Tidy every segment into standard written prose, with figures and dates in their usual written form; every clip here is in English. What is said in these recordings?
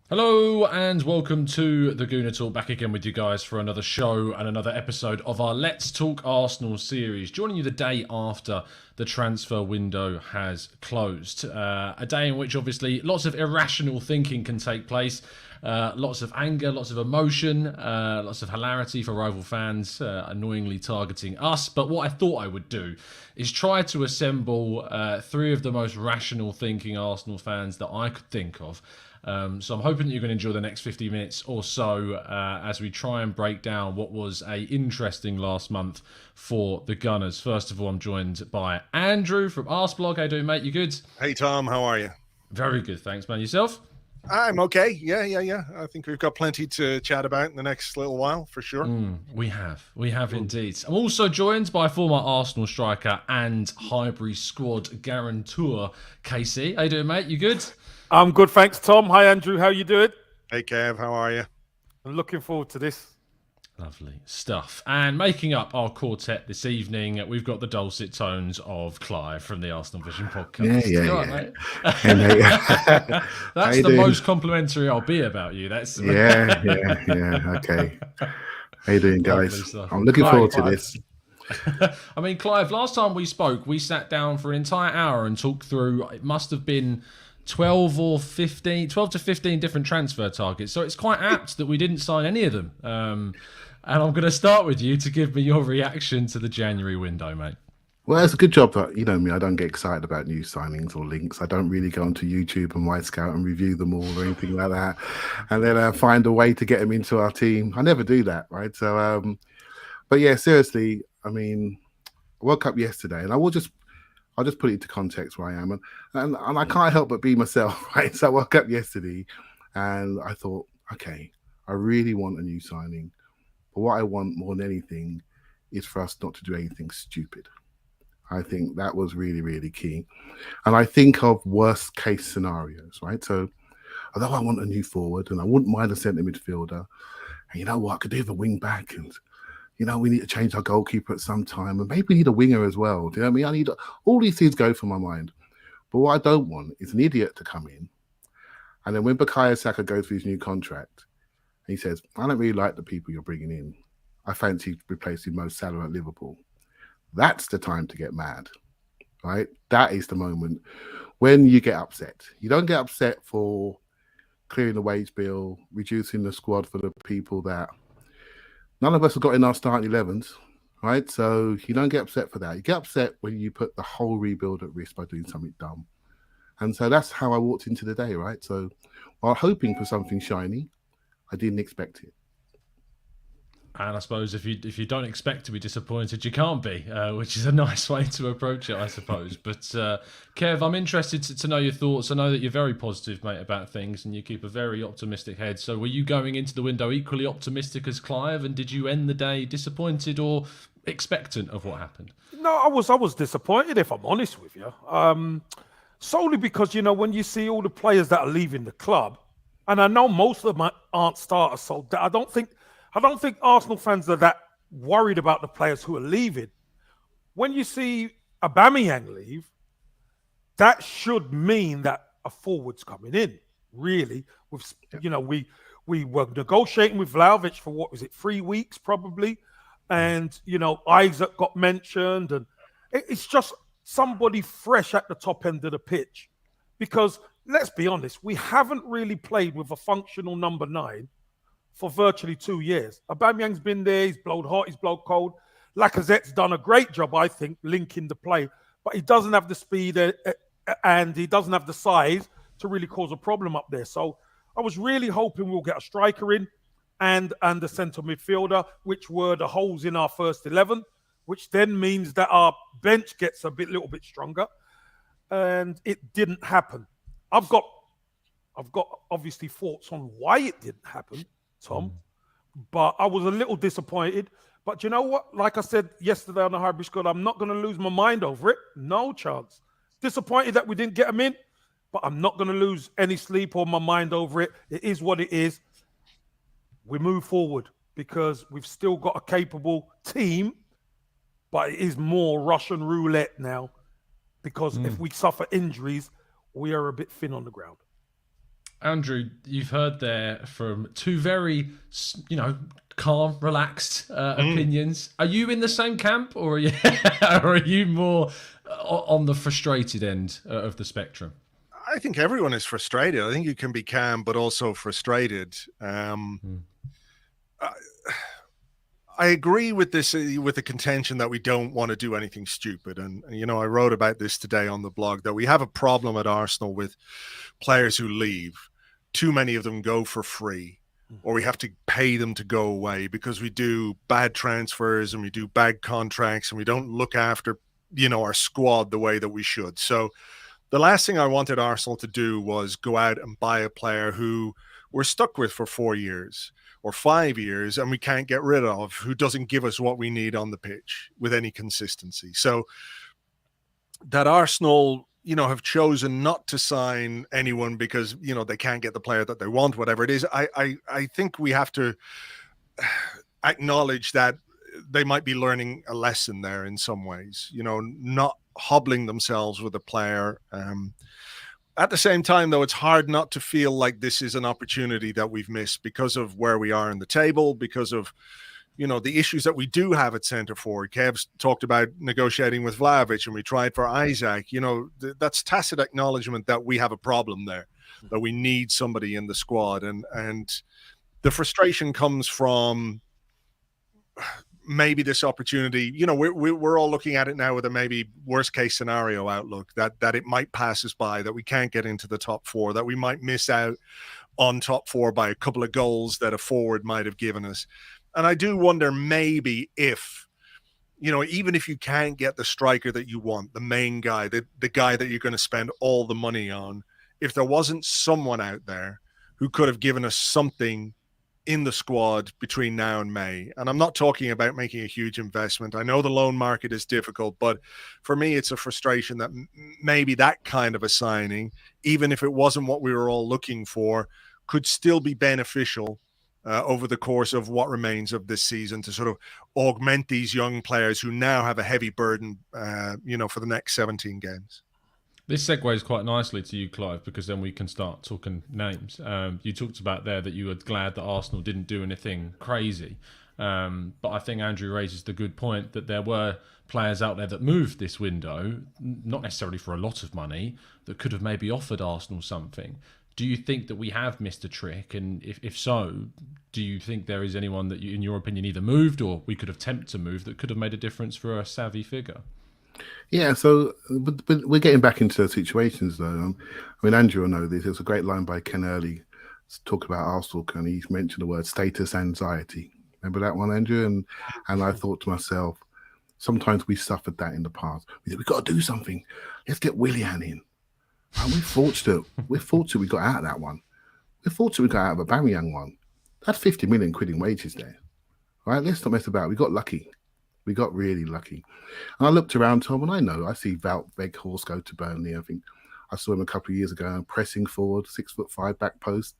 Hello and welcome to the Gooner Talk, back again with you guys for another show and another episode of our Let's Talk Arsenal series, joining you the day after the transfer window has closed. A day in which obviously lots of irrational thinking can take place, lots of anger, lots of emotion, lots of hilarity for rival fans, annoyingly targeting us. But what I thought I would do is try to assemble three of the most rational thinking Arsenal fans that I could think of. So I'm hoping that you're going to enjoy the next 50 minutes or so as we try and break down what was a interesting last month for the Gunners. First of all, I'm joined by Andrew from Arseblog. How you doing, mate? You good? Hey, Tom. How are you? Very good, thanks, man. Yourself? I'm okay. Yeah. I think we've got plenty to chat about in the next little while, for sure. We have indeed. I'm also joined by former Arsenal striker and Highbury squad guarantor, Casey. How you doing, mate? You good? I'm good, thanks, Tom. Hi, Andrew. How you doing? Hey, Kev. How are you? I'm looking forward to this. Lovely stuff. And making up our quartet this evening, we've got the dulcet tones of Clive from the Arsenal Vision podcast. Yeah. Right, mate? Hey, mate. That's the most complimentary I'll be about you. That's Yeah. Okay. How you doing, guys? I'm looking forward to this. I mean, Clive, last time we spoke, we sat down for an entire hour and talked through, it must have been 12 to 15 different transfer targets. So it's quite apt that we didn't sign any of them. And I'm going to start with you to give me your reaction to the January window, mate. Well, it's a good job that, you know me, I don't get excited about new signings or links. I don't really go onto YouTube and White Scout and review them all or anything like that. And then find a way to get them into our team. I never do that, right? So, but yeah, seriously, I mean, I woke up yesterday and I'll just put it into context where I am. And I can't help but be myself, right? So I woke up yesterday and I thought, okay, I really want a new signing. But what I want more than anything is for us not to do anything stupid. I think that was really, really key. And I think of worst case scenarios, right? So although I want a new forward and I wouldn't mind a centre midfielder, and you know what, I could do the wing back and, you know, we need to change our goalkeeper at some time and maybe we need a winger as well. Do you know what I mean? All these things go through my mind. But what I don't want is an idiot to come in. And then when Bukayo Saka goes for his new contract, he says, I don't really like the people you're bringing in. I fancy replacing Mo Salah at Liverpool. That's the time to get mad, right? That is the moment when you get upset. You don't get upset for clearing the wage bill, reducing the squad for the people that none of us have got in our starting 11s, right? So you don't get upset for that. You get upset when you put the whole rebuild at risk by doing something dumb. And so that's how I walked into the day, right? So while hoping for something shiny, I didn't expect it. And I suppose if you don't expect to be disappointed, you can't be, which is a nice way to approach it, I suppose. But Kev, I'm interested to know your thoughts. I know that you're very positive, mate, about things, and you keep a very optimistic head. So were you going into the window equally optimistic as Clive, and did you end the day disappointed or expectant of what happened? No, I was disappointed, if I'm honest with you. Solely because, you know, when you see all the players that are leaving the club, and I know most of them aren't starters, so I don't think Arsenal fans are that worried about the players who are leaving. When you see Aubameyang leave, that should mean that a forward's coming in. Really, you know, we were negotiating with Vlahovic for what was it, 3 weeks probably, and you know Isaac got mentioned, and it's just somebody fresh at the top end of the pitch. Because let's be honest, we haven't really played with a functional number 9 for virtually 2 years. Aubameyang's been there, he's blowed hot, he's blowed cold. Lacazette's done a great job, I think, linking the play, but he doesn't have the speed and he doesn't have the size to really cause a problem up there. So I was really hoping we'll get a striker in and a centre midfielder, which were the holes in our first 11, which then means that our bench gets a little bit stronger. And it didn't happen. I've got obviously thoughts on why it didn't happen, Tom, but I was a little disappointed. But you know what? Like I said yesterday on the Highbury Squad, I'm not going to lose my mind over it. No chance. Disappointed that we didn't get him in, but I'm not going to lose any sleep or my mind over it. It is what it is. We move forward because we've still got a capable team, but it is more Russian roulette now because if we suffer injuries, we are a bit thin on the ground. Andrew, you've heard there from two very, calm, relaxed opinions. Are you in the same camp, or are you, or are you more on the frustrated end of the spectrum? I think everyone is frustrated. I think you can be calm, but also frustrated. I agree with this, with the contention that we don't want to do anything stupid. And, I wrote about this today on the blog, that we have a problem at Arsenal with players who leave. Too many of them go for free, or we have to pay them to go away because we do bad transfers and we do bad contracts and we don't look after, our squad the way that we should. So the last thing I wanted Arsenal to do was go out and buy a player who we're stuck with for 4 years or 5 years and we can't get rid of, who doesn't give us what we need on the pitch with any consistency. So that Arsenal, have chosen not to sign anyone because, they can't get the player that they want, whatever it is. I think we have to acknowledge that they might be learning a lesson there in some ways, not hobbling themselves with a player. At the same time, though, it's hard not to feel like this is an opportunity that we've missed because of where we are in the table, because of, the issues that we do have at centre forward. Kev's talked about negotiating with Vlahovic, and we tried for Isaac. That's tacit acknowledgement that we have a problem there, that we need somebody in the squad. And the frustration comes from maybe this opportunity, we're all looking at it now with a maybe worst case scenario outlook, that it might pass us by, that we can't get into the top four, that we might miss out on top four by a couple of goals that a forward might have given us. And I do wonder maybe if, even if you can't get the striker that you want, the main guy, the guy that you're going to spend all the money on, if there wasn't someone out there who could have given us something in the squad between now and May. And I'm not talking about making a huge investment. I know the loan market is difficult, but for me, it's a frustration that maybe that kind of a signing, even if it wasn't what we were all looking for, could still be beneficial over the course of what remains of this season to sort of augment these young players who now have a heavy burden, for the next 17 games. This segues quite nicely to you, Clive, because then we can start talking names. You talked about there that you were glad that Arsenal didn't do anything crazy. But I think Andrew raises the good point that there were players out there that moved this window, not necessarily for a lot of money, that could have maybe offered Arsenal something. Do you think that we have missed a trick? And if so, do you think there is anyone that, in your opinion, either moved or we could have tempted to move that could have made a difference for a savvy figure? Yeah, so but we're getting back into situations, though. Andrew will know this. There's a great line by Ken Early talk about Arsenal, and he mentioned the word status anxiety. Remember that one, Andrew? And I thought to myself, sometimes we suffered that in the past. We said, we've got to do something. Let's get Willian in. And we're fortunate we got out of that one. We're fortunate we got out of a Aubameyang one. That's 50 million quid in wages there. Right? Let's not mess about. We got lucky. We got really lucky. And I looked around, Tom, and I see Wout Weghorst go to Burnley. I think I saw him a couple of years ago pressing forward, 6'5" back post.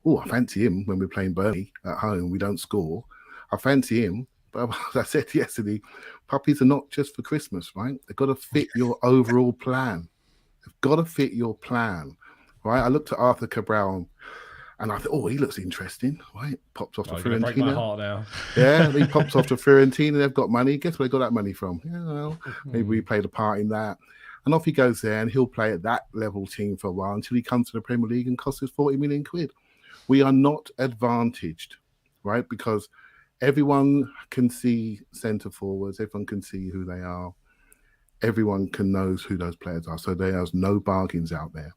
Oh, I fancy him when we're playing Burnley at home. We don't score. I fancy him. But as I said yesterday, puppies are not just for Christmas, right? They've got to fit your overall plan. They've got to fit your plan, right? I looked at Arthur Cabral and I thought, oh, he looks interesting, right? Pops off to Fiorentina. Break my heart now. Yeah, he pops off to Fiorentina. They've got money. Guess where they got that money from? Yeah, well, maybe we played a part in that. And off he goes there, and he'll play at that level team for a while until he comes to the Premier League and costs us 40 million quid. We are not advantaged, right? Because everyone can see centre forwards. Everyone can see who they are. Everyone can know who those players are. So there's no bargains out there.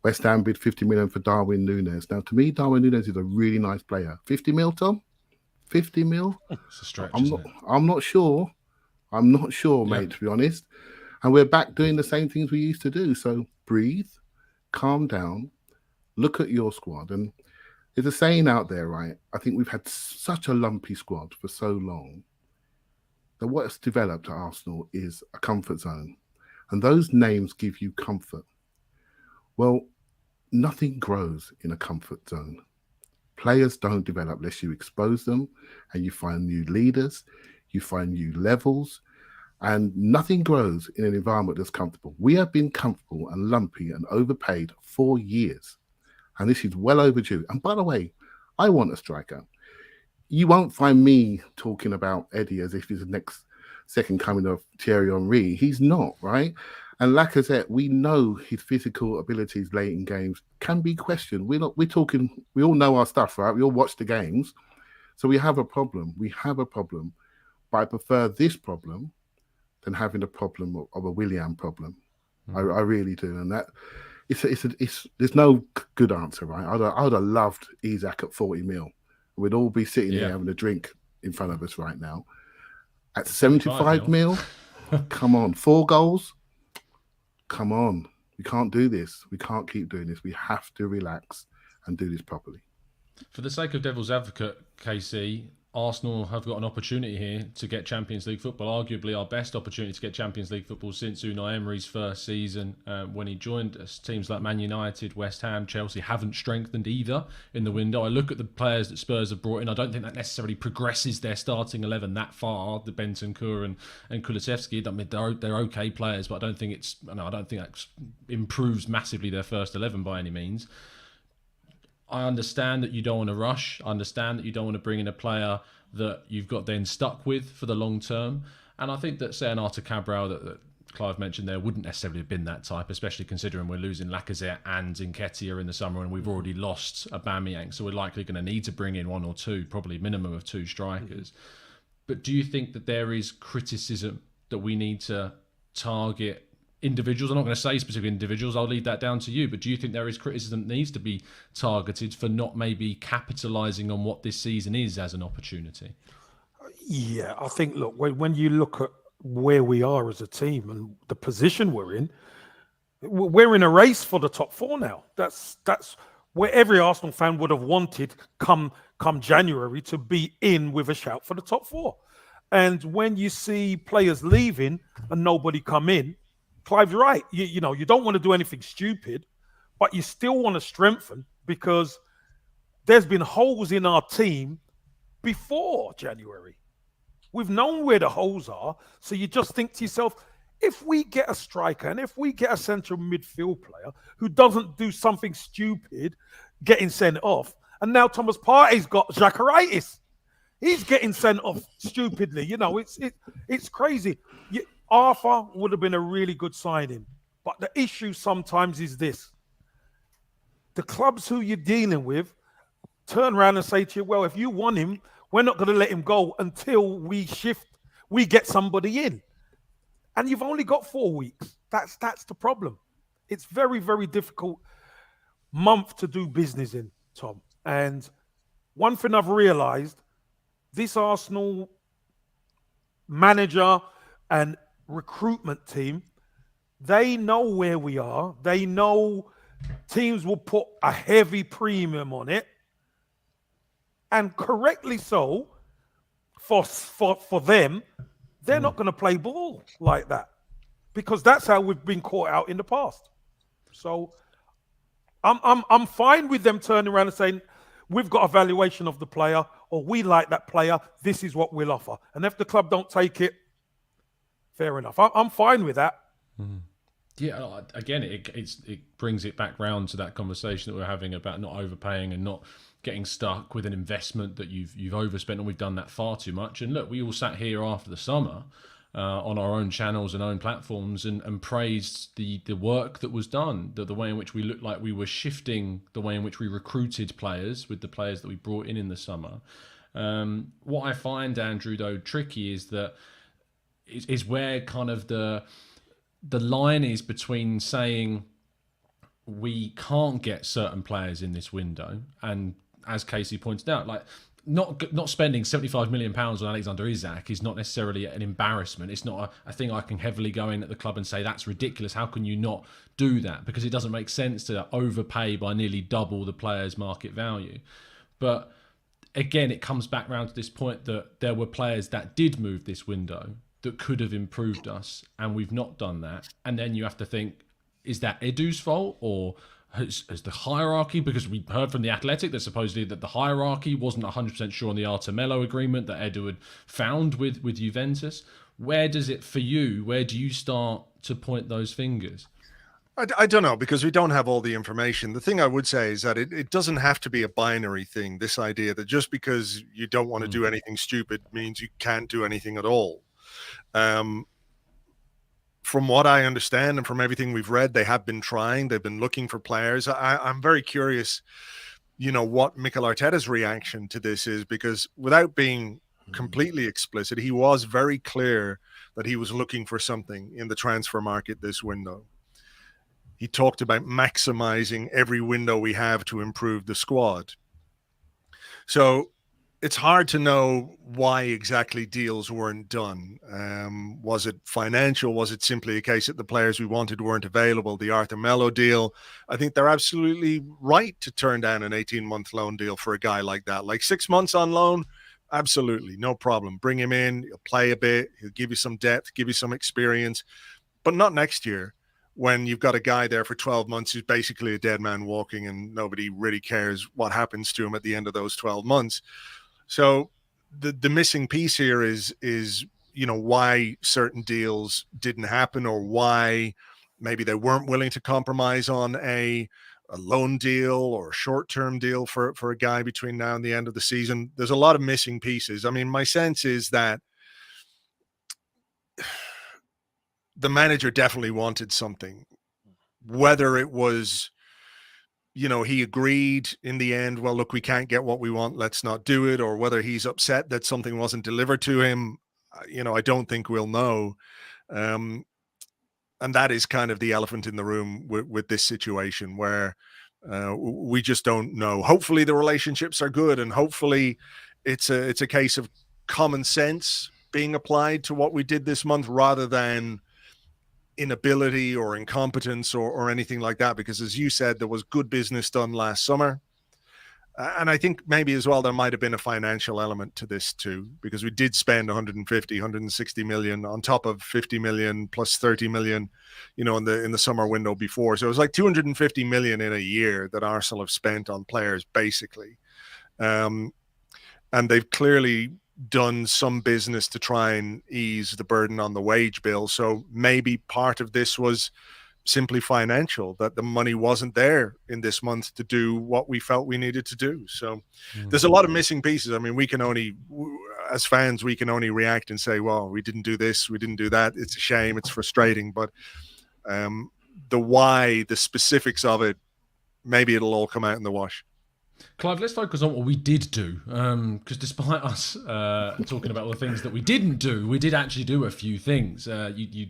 West Ham bid 50 million for Darwin Núñez. Now, to me, Darwin Núñez is a really nice player. 50 mil, Tom? 50 mil? It's a stretch, I'm not sure. I'm not sure, mate, to be honest. And we're back doing the same things we used to do. So breathe, calm down, look at your squad. And there's a saying out there, right? I think we've had such a lumpy squad for so long that what's developed at Arsenal is a comfort zone. And those names give you comfort. Well, nothing grows in a comfort zone. Players don't develop unless you expose them and you find new leaders, you find new levels, and nothing grows in an environment that's comfortable. We have been comfortable and lumpy and overpaid for years. And this is well overdue. And by the way, I want a striker. You won't find me talking about Eddie as if he's the next second coming of Thierry Henry. He's not, right? And Lacazette, we know his physical abilities late in games can be questioned. We all know our stuff, right? We all watch the games. So we have a problem. But I prefer this problem than having a problem of a Willian problem. I really do. And that there's no good answer, right? I'd have loved Isak at 40 mil. We'd all be sitting here having a drink in front of us right now. At 75 mil, come on, 4 goals. Come on. We can't do this. We can't keep doing this. We have to relax and do this properly. For the sake of devil's advocate, KC, Arsenal have got an opportunity here to get Champions League football, arguably our best opportunity to get Champions League football since Unai Emery's first season when he joined us. Teams like Man United, West Ham, Chelsea haven't strengthened either in the window. I look at the players that Spurs have brought in. I don't think that necessarily progresses their starting 11 that far, the Bentancur and Kulusevski. I mean, they're okay players, but I don't think that improves massively their first 11 by any means. I understand that you don't want to rush. I understand that you don't want to bring in a player that you've got then stuck with for the long term. And I think that, say, an Artur Cabral that Clive mentioned there wouldn't necessarily have been that type, especially considering we're losing Lacazette and Nketiah in the summer and we've already lost Aubameyang. So we're likely going to need to bring in 1 or 2, probably minimum of 2 strikers. But do you think that there is criticism that we need to target individuals? I'm not going to say specific individuals, I'll leave that down to you, but do you think there is criticism that needs to be targeted for not maybe capitalising on what this season is as an opportunity? Yeah, I think, look, when you look at where we are as a team and the position we're in a race for the top 4 now. That's where every Arsenal fan would have wanted come January to be in with a shout for the top 4. And when you see players leaving and nobody come in, Clive's right. You know, you don't want to do anything stupid, but you still want to strengthen because there's been holes in our team before January. We've known where the holes are. So you just think to yourself, if we get a striker and if we get a central midfield player who doesn't do something stupid, getting sent off, and now Thomas Partey's got Xhakaritis. He's getting sent off stupidly. You know, it's crazy. Arthur would have been a really good signing. But the issue sometimes is this. The clubs who you're dealing with turn around and say to you, well, if you want him, we're not going to let him go until we get somebody in. And you've only got 4 weeks. That's the problem. It's very, very difficult month to do business in, Tom. And one thing I've realised, this Arsenal manager and recruitment team, they know where we are. They know teams will put a heavy premium on it, and correctly so. For them, they're not going to play ball like that because that's how we've been caught out in the past. So I'm fine with them turning around and saying we've got a valuation of the player or we like that player. This is what we'll offer, and if the club don't take it, fair enough. I'm fine with that. Yeah, again, it brings it back round to that conversation that we're having about not overpaying and not getting stuck with an investment that you've overspent, and we've done that far too much. And look, we all sat here after the summer on our own channels and own platforms and praised the work that was done, the way in which we looked like we were shifting the way in which we recruited players with the players that we brought in the summer. What I find, Andrew, though, tricky is where kind of the line is between saying we can't get certain players in this window, and as Casey pointed out, like not spending £75 million on Alexander Isak is not necessarily an embarrassment. It's not a thing I can heavily go in at the club and say that's ridiculous. How can you not do that? Because it doesn't make sense to overpay by nearly double the player's market value. But again, it comes back round to this point that there were players that did move this window that could have improved us, and we've not done that. And then you have to think, is that Edu's fault, or has the hierarchy, because we heard from The Athletic that supposedly that the hierarchy wasn't 100% sure on the Artemelo agreement that Edu had found with Juventus. Where does it, for you, where do you start to point those fingers? I don't know, because we don't have all the information. The thing I would say is that it doesn't have to be a binary thing, this idea that just because you don't want to do anything stupid means you can't do anything at all. From what I understand and from everything we've read, they have been trying. They've been looking for players. I'm very curious, what Mikel Arteta's reaction to this is, because without being completely explicit, he was very clear that he was looking for something in the transfer market this window. He talked about maximizing every window we have to improve the squad. So it's hard to know why exactly deals weren't done. Was it financial? Was it simply a case that the players we wanted weren't available? The Arthur Melo deal, I think they're absolutely right to turn down an 18-month loan deal for a guy like that. Like 6 months on loan, absolutely, no problem. Bring him in, he'll play a bit, he'll give you some depth, give you some experience, but not next year, when you've got a guy there for 12 months who's basically a dead man walking and nobody really cares what happens to him at the end of those 12 months. So the missing piece here is why certain deals didn't happen, or why maybe they weren't willing to compromise on a loan deal or a short-term deal for a guy between now and the end of the season. There's a lot of missing pieces. I mean, my sense is that the manager definitely wanted something, whether it was, he agreed in the end, well, look, we can't get what we want, let's not do it, or whether he's upset that something wasn't delivered to him, I don't think we'll know. And that is kind of the elephant in the room with this situation, where we just don't know. Hopefully the relationships are good, and hopefully it's a case of common sense being applied to what we did this month, rather than inability or incompetence or anything like that, because as you said, there was good business done last summer, and I think maybe as well there might have been a financial element to this too, because we did spend 160 million on top of 50 million plus 30 million in the summer window before. So it was like 250 million in a year that Arsenal have spent on players basically, and they've clearly done some business to try and ease the burden on the wage bill. So maybe part of this was simply financial, that the money wasn't there in this month to do what we felt we needed to do. So there's a lot of missing pieces. I mean, as fans, we can only react and say, well, we didn't do this, we didn't do that. It's a shame, it's frustrating, but the why, the specifics of it, maybe it'll all come out in the wash. Clive, let's focus on what we did do, because despite us talking about all the things that we didn't do, we did actually do a few things. You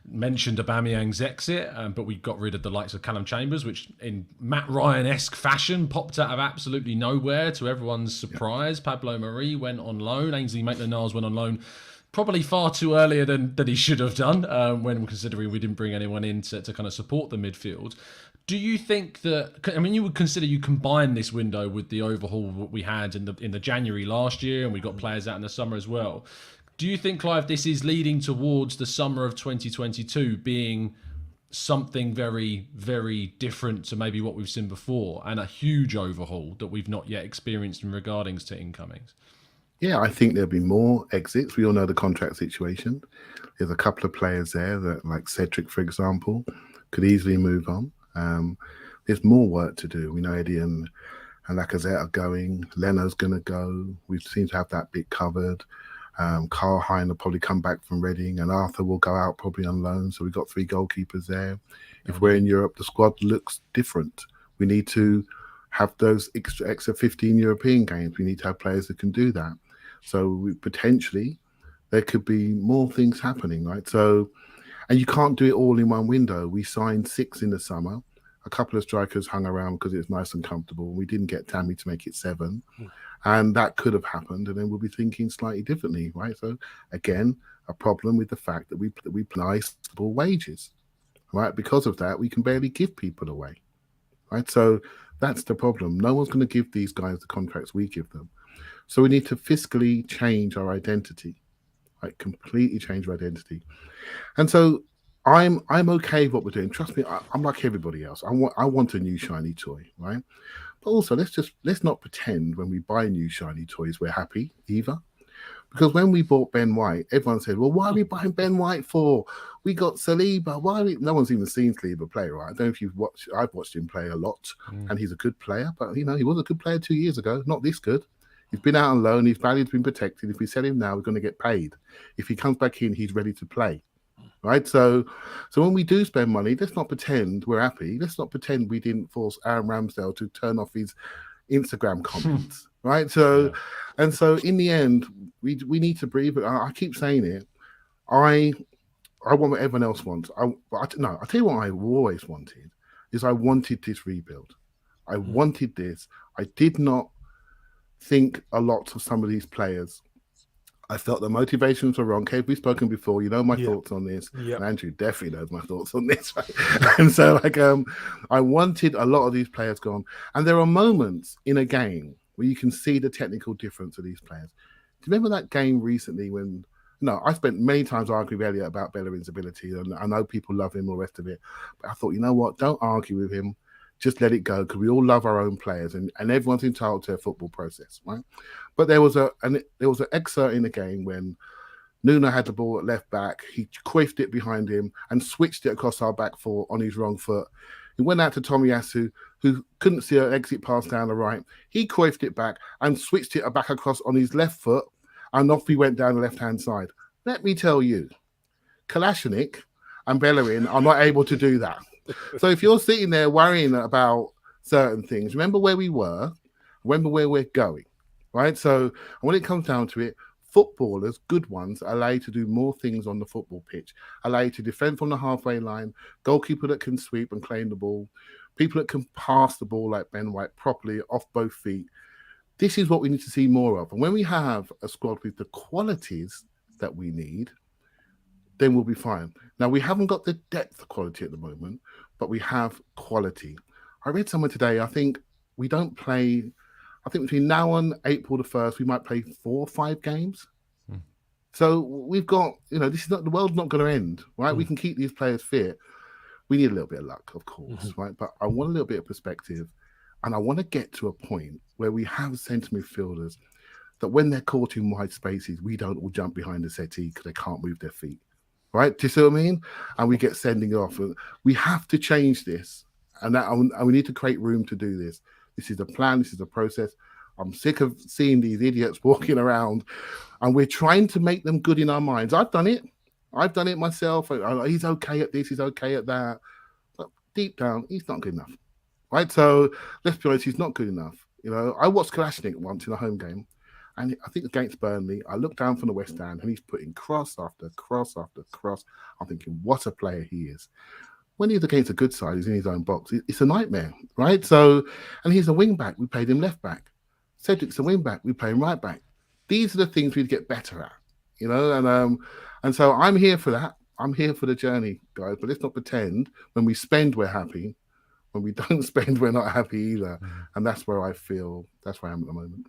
mentioned Aubameyang's exit, but we got rid of the likes of Callum Chambers, which in Matt Ryan-esque fashion popped out of absolutely nowhere to everyone's surprise. Pablo Mari went on loan. Ainsley Maitland-Niles went on loan probably far too earlier than he should have done, when considering we didn't bring anyone in to kind of support the midfield. Do you think that, I mean, you would consider you combine this window with the overhaul we had in the January last year, and we got players out in the summer as well. Do you think, Clive, this is leading towards the summer of 2022 being something very, very different to maybe what we've seen before, and a huge overhaul that we've not yet experienced in regardings to incomings? Yeah, I think there'll be more exits. We all know the contract situation. There's a couple of players there that, like Cedric, for example, could easily move on. There's more work to do. We know Eddie and Lacazette are going. Leno's going to go. We seem to have that bit covered. Carl Hein will probably come back from Reading, and Arthur will go out probably on loan. So we've got 3 goalkeepers there. If we're in Europe, the squad looks different. We need to have those extra 15 European games. We need to have players that can do that. So potentially there could be more things happening, right? So, and you can't do it all in one window. We signed 6 in the summer. A couple of strikers hung around because it was nice and comfortable. We didn't get Tammy to make it 7. And that could have happened. And then we'll be thinking slightly differently, right? So again, a problem with the fact that we apply stable wages, right? Because of that, we can barely give people away, right? So that's the problem. No one's going to give these guys the contracts we give them. So we need to fiscally change our identity, right? Completely change our identity. And so I'm okay with what we're doing. Trust me, I'm like everybody else. I want a new shiny toy, right? But also let's not pretend when we buy new shiny toys we're happy either. Because when we bought Ben White, everyone said, well, why are we buying Ben White for? We got Saliba. Why? No one's even seen Saliba play, right? I don't know if you've watched. I've watched him play a lot, and he's a good player. But he was a good player 2 years ago. Not this good. He's been out on loan. His value's been protected. If we sell him now, we're going to get paid. If he comes back in, he's ready to play, right? So when we do spend money, let's not pretend we're happy. Let's not pretend we didn't force Aaron Ramsdale to turn off his Instagram comments, right? So, and so in the end, we need to breathe. I keep saying it. I want what everyone else wants. I'll tell you what I always wanted is I wanted this rebuild. I wanted this. I did not think a lot of some of these players. I felt the motivations were wrong. Kev, we've spoken before. You know my thoughts on this. And Andrew definitely knows my thoughts on this. Right? And so, I wanted a lot of these players gone. And there are moments in a game where you can see the technical difference of these players. Do you remember that game recently when? No, I spent many times arguing with Elliot about Bellerin's ability, and I know people love him, all the rest of it. But I thought, you know what? Don't argue with him. Just let it go, because we all love our own players, and everyone's entitled to a football process, right? But there was an excerpt in the game when Noonan had the ball at left back. He coifed it behind him and switched it across our back four on his wrong foot. He went out to Tomiyasu, who couldn't see an exit pass down the right. He coifed it back and switched it back across on his left foot, and off he went down the left-hand side. Let me tell you, Kalashnik and Bellerin are not able to do that. So if you're sitting there worrying about certain things, remember where we were, remember where we're going, right? So when it comes down to it, footballers, good ones, allow you to do more things on the football pitch, allow you to defend from the halfway line, goalkeeper that can sweep and claim the ball, people that can pass the ball like Ben White properly off both feet. This is what we need to see more of. And when we have a squad with the qualities that we need, then we'll be fine. Now, we haven't got the depth quality at the moment, but we have quality. I read somewhere today, I think between now and April the 1st, we might play 4 or 5 games. So we've got, this is not, the world's not going to end, right? We can keep these players fit. We need a little bit of luck, of course, right? But I want a little bit of perspective, and I want to get to a point where we have centre midfielders that when they're caught in wide spaces, we don't all jump behind the settee because they can't move their feet. Right? Do you see what I mean? And we get sending off. We have to change this. And we need to create room to do this. This is a plan. This is a process. I'm sick of seeing these idiots walking around, and we're trying to make them good in our minds. I've done it. I've done it myself. He's okay at this. He's okay at that. But deep down, he's not good enough. Right? So let's be honest, he's not good enough. I watched Kalashnik once in a home game. And I think against Burnley, I looked down from the West End and he's putting cross after cross after cross. I'm thinking, what a player he is. When he's against a good side, he's in his own box. It's a nightmare, right? So, and he's a wing back. We played him left back. Cedric's a wing back. We play him right back. These are the things we'd get better at, and so I'm here for that. I'm here for the journey, guys. But let's not pretend when we spend, we're happy. When we don't spend, we're not happy either. And that's where I am at the moment.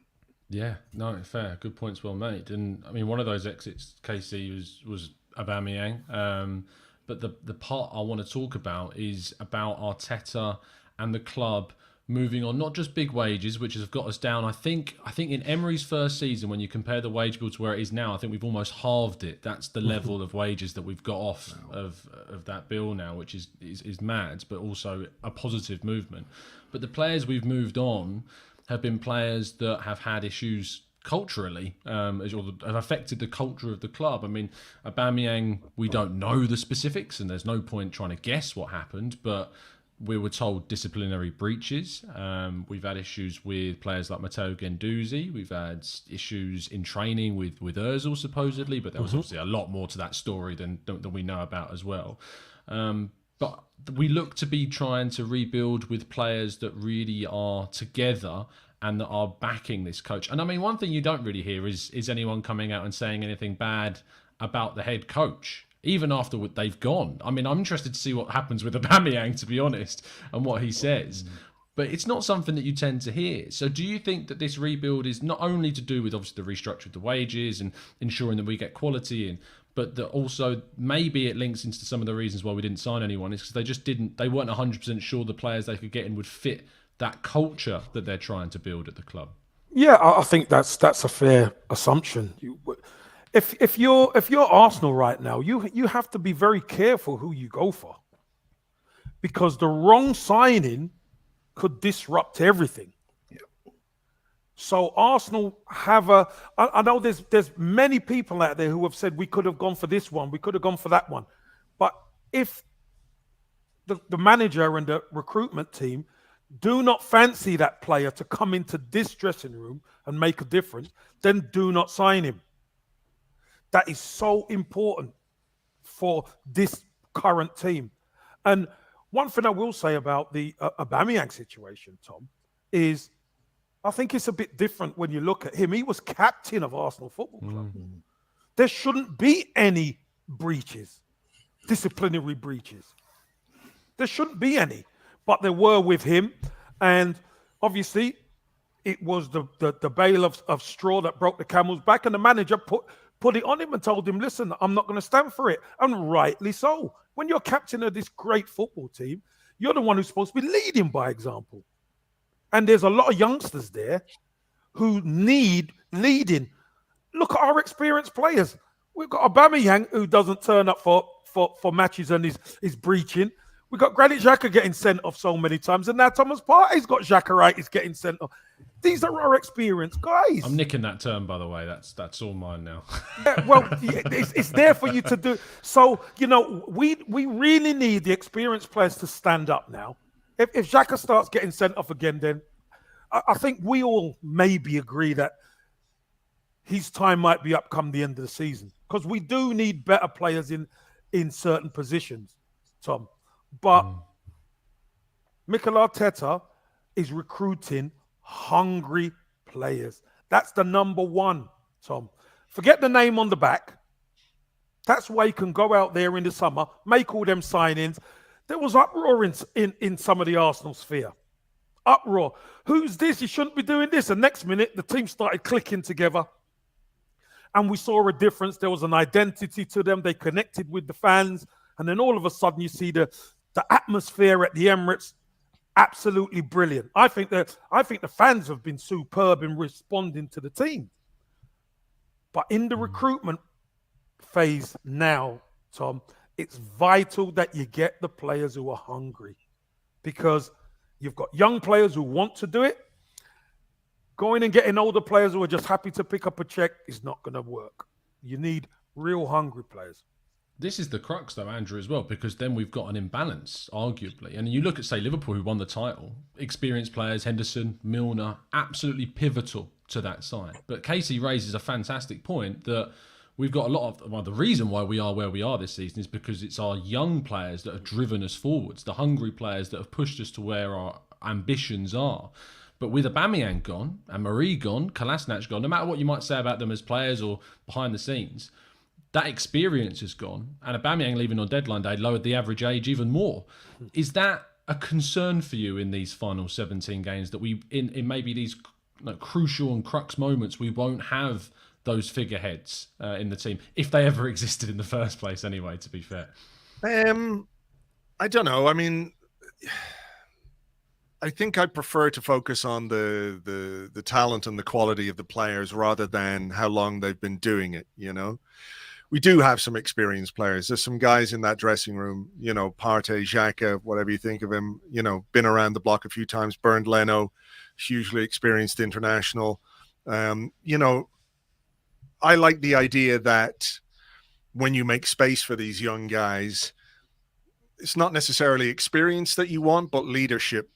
Yeah, no, fair. Good points, well made. And I mean, one of those exits, Casey, was Aubameyang. But the part I want to talk about is about Arteta and the club moving on, not just big wages, which has got us down. I think in Emery's first season, when you compare the wage bill to where it is now, I think we've almost halved it. That's the level of wages that we've got off of that bill now, which is mad, but also a positive movement. But the players we've moved on have been players that have had issues culturally, or have affected the culture of the club. I mean, Aubameyang, we don't know the specifics, and there's no point trying to guess what happened, but we were told disciplinary breaches. We've had issues with players like Matteo Guendouzi. We've had issues in training with Ozil, supposedly, but there was obviously a lot more to that story than we know about as well. But we look to be trying to rebuild with players that really are together and that are backing this coach. And I mean, one thing you don't really hear is anyone coming out and saying anything bad about the head coach, even after they've gone. I mean, I'm interested to see what happens with Aubameyang, to be honest, and what he says. But it's not something that you tend to hear. So do you think that this rebuild is not only to do with obviously the restructure of the wages and ensuring that we get quality in, but that also maybe it links into some of the reasons why we didn't sign anyone is because they weren't 100% sure the players they could get in would fit that culture that they're trying to build at the club? Yeah, I think that's a fair assumption. If you're Arsenal right now, you have to be very careful who you go for, because the wrong signing could disrupt everything. So Arsenal have I know there's many people out there who have said we could have gone for this one, we could have gone for that one, but if the manager and the recruitment team do not fancy that player to come into this dressing room and make a difference, then do not sign him. That is so important for this current team. And one thing I will say about the Aubameyang situation, Tom, is I think it's a bit different when you look at him. He was captain of Arsenal Football Club. There shouldn't be any breaches, disciplinary breaches. There shouldn't be any, but there were with him. And obviously, it was the bale of straw that broke the camel's back, and the manager put it on him and told him, listen, I'm not going to stand for it. And rightly so. When you're captain of this great football team, you're the one who's supposed to be leading by example. And there's a lot of youngsters there who need leading. Look at our experienced players. We've got Aubameyang, who doesn't turn up for matches and is breaching. We've got Granit Xhaka getting sent off so many times, and now Thomas Partey's got Xhakaritis getting sent off. These are our experienced guys. I'm nicking that term, by the way. That's all mine now. Yeah, well, it's there for you to do. So, we really need the experienced players to stand up now. If Xhaka starts getting sent off again, then I think we all maybe agree that his time might be up come the end of the season, because we do need better players in certain positions, Tom. But Mikel Arteta is recruiting hungry players. That's the number one, Tom. Forget the name on the back. That's why you can go out there in the summer, make all them signings. There was uproar in some of the Arsenal sphere. Uproar. Who's this? You shouldn't be doing this. And next minute, the team started clicking together. And we saw a difference. There was an identity to them. They connected with the fans. And then all of a sudden, you see the atmosphere at the Emirates, absolutely brilliant. I think the fans have been superb in responding to the team. But in the recruitment phase now, Tom, it's vital that you get the players who are hungry, because you've got young players who want to do it. Going and getting older players who are just happy to pick up a check is not going to work. You need real hungry players. This is the crux, though, Andrew, as well, because then we've got an imbalance, arguably. And you look at, say, Liverpool, who won the title, experienced players, Henderson, Milner, absolutely pivotal to that side. But Casey raises a fantastic point that we've got a lot of, well, the reason why we are where we are this season is because it's our young players that have driven us forwards, the hungry players that have pushed us to where our ambitions are. But with Aubameyang gone, and Marie gone, Kolasinac gone, no matter what you might say about them as players or behind the scenes, that experience is gone, and Aubameyang leaving on deadline day lowered the average age even more. Is that a concern for you in these final 17 games, that we, in maybe these crucial and crux moments, we won't have those figureheads in the team, if they ever existed in the first place anyway, to be fair? I don't know. I mean, I think I prefer to focus on the talent and the quality of the players rather than how long they've been doing it, We do have some experienced players. There's some guys in that dressing room, Partey, Xhaka, whatever you think of him, been around the block a few times. Bernd Leno, hugely experienced international. I like the idea that when you make space for these young guys, it's not necessarily experience that you want, but leadership.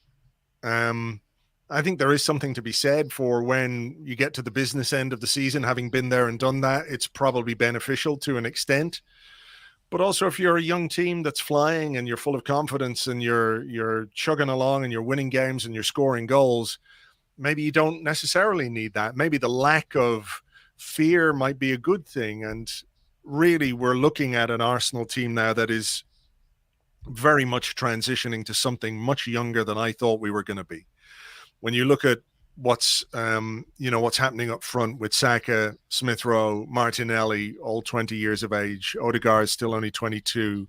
I think there is something to be said for when you get to the business end of the season, having been there and done that, it's probably beneficial to an extent. But also, if you're a young team that's flying and you're full of confidence and you're chugging along and you're winning games and you're scoring goals, maybe you don't necessarily need that. Maybe the lack of fear might be a good thing. And really, we're looking at an Arsenal team now that is very much transitioning to something much younger than I thought we were going to be. When you look at what's happening up front with Saka, Smith Rowe, Martinelli, all 20 years of age, Odegaard still only 22.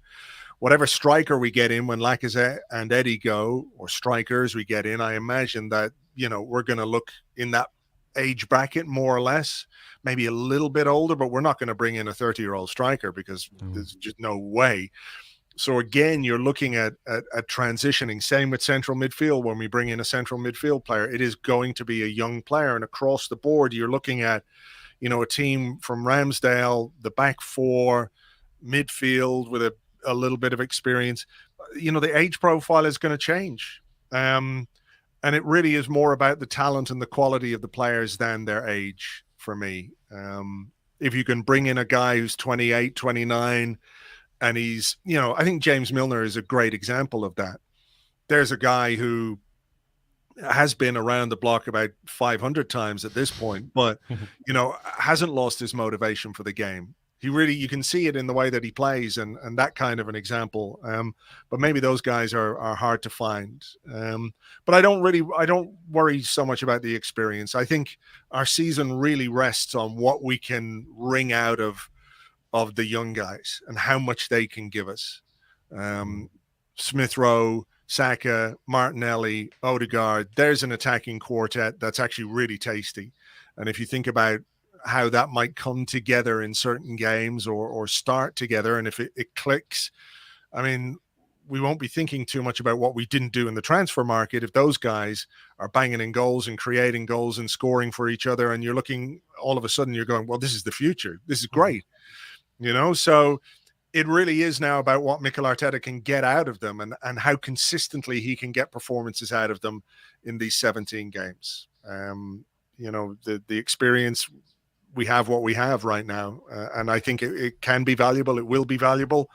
Whatever striker we get in when Lacazette and Eddie go, or strikers we get in, I imagine that we're going to look in that age bracket, more or less, maybe a little bit older, but we're not going to bring in a 30-year-old striker because there's just no way. So again, you're looking at transitioning. Same with central midfield. When we bring in a central midfield player, it is going to be a young player. And across the board, you're looking at, a team from Ramsdale, the back four, midfield with a little bit of experience. The age profile is going to change. And it really is more about the talent and the quality of the players than their age for me. If you can bring in a guy who's 28, 29, and he's, I think James Milner is a great example of that. There's a guy who has been around the block about 500 times at this point, but, hasn't lost his motivation for the game. You can see it in the way that he plays and that kind of an example. But maybe those guys are hard to find. But I don't worry so much about the experience. I think our season really rests on what we can wring out of the young guys and how much they can give us. Smith Rowe, Saka, Martinelli, Odegaard, there's an attacking quartet that's actually really tasty. And if you think about how that might come together in certain games or start together, and if it clicks, I mean, we won't be thinking too much about what we didn't do in the transfer market if those guys are banging in goals and creating goals and scoring for each other, and you're looking, all of a sudden you're going, well, this is the future. This is great. So it really is now about what Mikel Arteta can get out of them and how consistently he can get performances out of them in these 17 games. The experience, we have what we have right now. And I think it can be valuable. It will be valuable,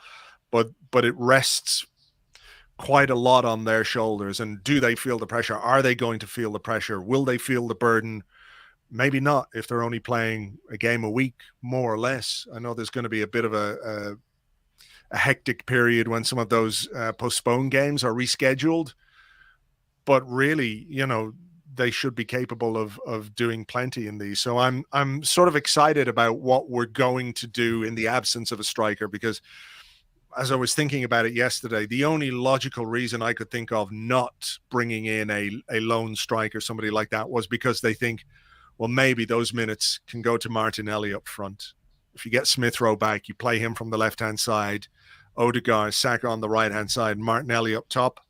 but it rests quite a lot on their shoulders. And do they feel the pressure? Are they going to feel the pressure? Will they feel the burden? Maybe not if they're only playing a game a week, more or less. I know there's going to be a bit of a hectic period when some of those postponed games are rescheduled. But really, they should be capable of doing plenty in these. So I'm sort of excited about what we're going to do in the absence of a striker, because as I was thinking about it yesterday, the only logical reason I could think of not bringing in a lone striker, somebody like that, was because they think, well, maybe those minutes can go to Martinelli up front. If you get Smith Rowe back, you play him from the left-hand side, Odegaard, Saka on the right-hand side, Martinelli up top.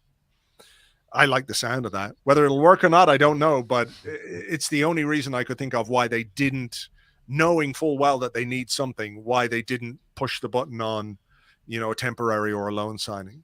I like the sound of that. Whether it'll work or not, I don't know, but it's the only reason I could think of why they didn't, knowing full well that they need something, why they didn't push the button on, a temporary or a loan signing.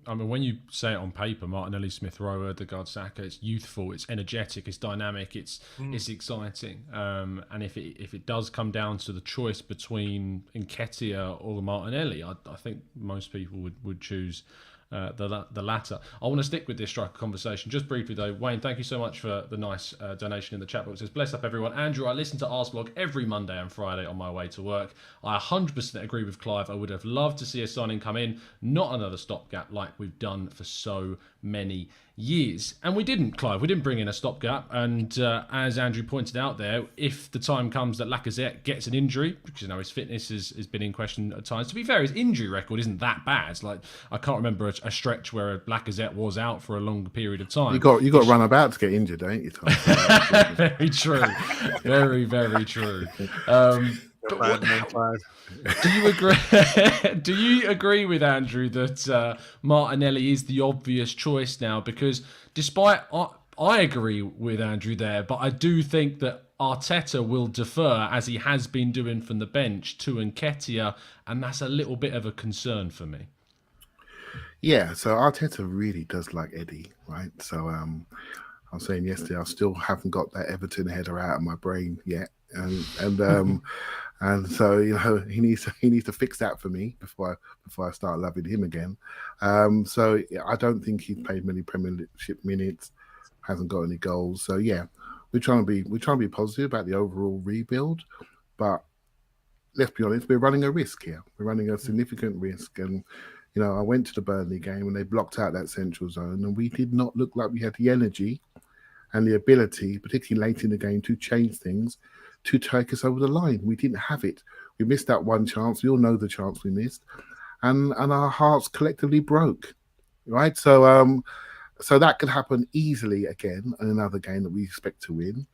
I mean, when you say it on paper, Martinelli, Smith Rowe, Odegaard, Saka, it's youthful, it's energetic, it's dynamic, it's exciting. And if it does come down to the choice between Nketiah or Martinelli, I think most people would choose the latter. I want to stick with this striker conversation just briefly though. Wayne, thank you so much for the nice donation in the chat box. It says, bless up everyone. Andrew, I listen to Arseblog every Monday and Friday on my way to work. I 100% agree with Clive. I would have loved to see a signing come in, not another stopgap like we've done for so many years. And we didn't, Clive. We didn't bring in a stopgap. And as Andrew pointed out there, if the time comes that Lacazette gets an injury, because his fitness has been in question at times. To be fair, his injury record isn't that bad. Like, I can't remember a stretch where Lacazette was out for a longer period of time. You got to run about to get injured, ain't you, Tom? Very true. Very, very true. Do you agree? Do you agree with Andrew that Martinelli is the obvious choice now? Because despite I agree with Andrew there, but I do think that Arteta will defer, as he has been doing from the bench, to Nketiah, and that's a little bit of a concern for me. Yeah, so Arteta really does like Eddie, right? So I was saying yesterday, I still haven't got that Everton header out of my brain yet, and so he needs to fix that for me before I start loving him again. So yeah, I don't think he's played many Premiership minutes, hasn't got any goals. So yeah, we're trying to be positive about the overall rebuild, but let's be honest, we're running a risk here. We're running a significant risk, and I went to the Burnley game and they blocked out that central zone, and we did not look like we had the energy and the ability, particularly late in the game, to change things, to take us over the line. We didn't have it. We missed that one chance. We all know the chance we missed, and our hearts collectively broke, right? So that could happen easily again in another game that we expect to win.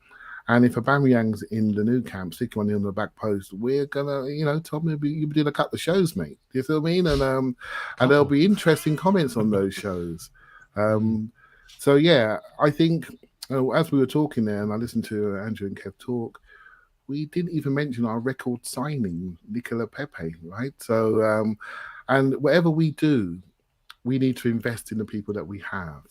And if Aubameyang's in the new camp, sticking on the back post, we're gonna, Tom, you'll be doing a couple of shows, mate. Do you feel what I mean? And there'll be interesting comments on those shows. So yeah, I think as we were talking there, and I listened to Andrew and Kev talk, we didn't even mention our record signing, Nicola Pepe, right? So, and whatever we do, we need to invest in the people that we have.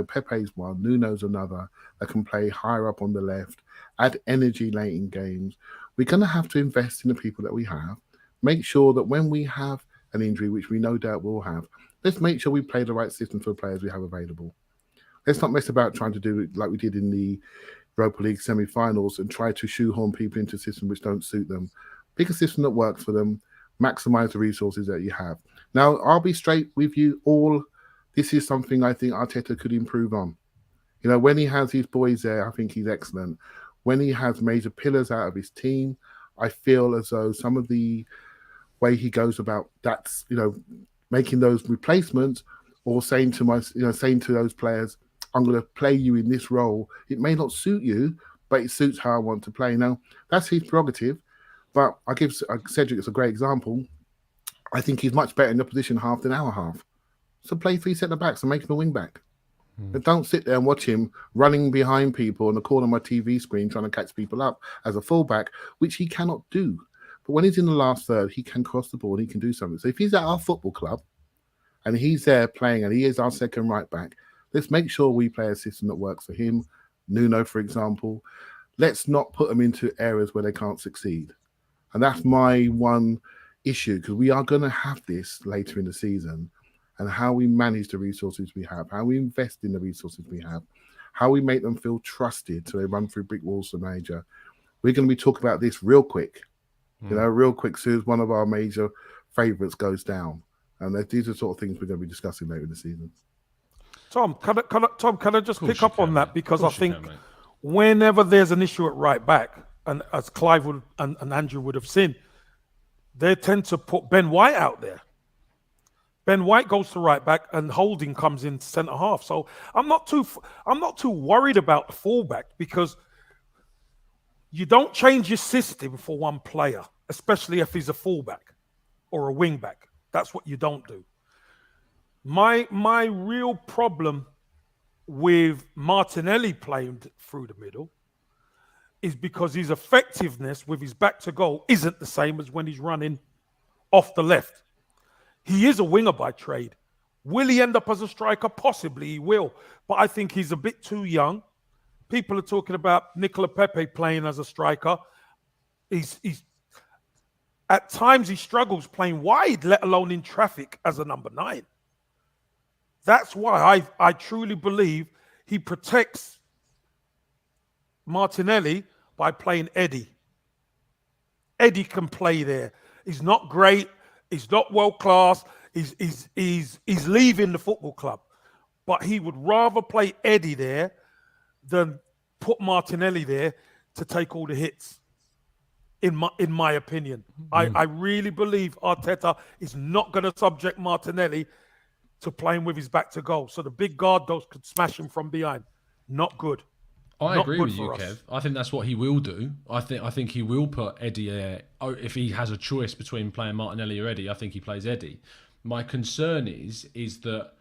Pepe's one, Nuno's another that can play higher up on the left, add energy late in games. We're going to have to invest in the people that we have. Make sure that when we have an injury, which we no doubt will have, let's make sure we play the right system for the players we have available. Let's not mess about trying to do it like we did in the Europa League semi-finals and try to shoehorn people into systems which don't suit them. Pick a system that works for them, maximize the resources that you have. Now, I'll be straight with you all. This is something I think Arteta could improve on. When he has his boys there, I think he's excellent. When he has major pillars out of his team, I feel as though some of the way he goes about that's, making those replacements or saying to those players, I'm going to play you in this role. It may not suit you, but it suits how I want to play. Now, that's his prerogative, but I give Cedric as a great example. I think he's much better in the position half than our half. So play 3 centre-backs and make him a wing-back. But don't sit there and watch him running behind people on the corner of my TV screen trying to catch people up as a full-back, which he cannot do. But when he's in the last third, he can cross the ball and he can do something. So if he's at our football club and he's there playing and he is our second right-back, let's make sure we play a system that works for him. Nuno, for example. Let's not put them into areas where they can't succeed. And that's my one issue, because we are going to have this later in the season. And how we manage the resources we have, how we invest in the resources we have, how we make them feel trusted so they run through brick walls to manager. We're going to be talking about this real quick, real quick, soon as one of our major favourites goes down. And these are the sort of things we're going to be discussing later in the season. Tom, can I just pick up on that? Because I think whenever there's an issue at right back, and as Clive would, and Andrew would have seen, they tend to put Ben White out there. Ben White goes to right back and Holding comes in centre half. So I'm not too worried about the fullback, because you don't change your system for one player, especially if he's a fullback or a wing back. That's what you don't do. My real problem with Martinelli playing through the middle is because his effectiveness with his back to goal isn't the same as when he's running off the left. He is a winger by trade. Will he end up as a striker? Possibly he will. But I think he's a bit too young. People are talking about Nicola Pepe playing as a striker. He's at times he struggles playing wide, let alone in traffic as a number 9. That's why I truly believe he protects Martinelli by playing Eddie. Eddie can play there. He's not great. He's not world class. He's leaving the football club, but he would rather play Eddie there than put Martinelli there to take all the hits. In my opinion, I really believe Arteta is not going to subject Martinelli to playing with his back to goal. So the big guard those could smash him from behind. Not good. I agree with you, Kev. I think that's what he will do. I think he will put Eddie there. If he has a choice between playing Martinelli or Eddie, I think he plays Eddie. My concern is that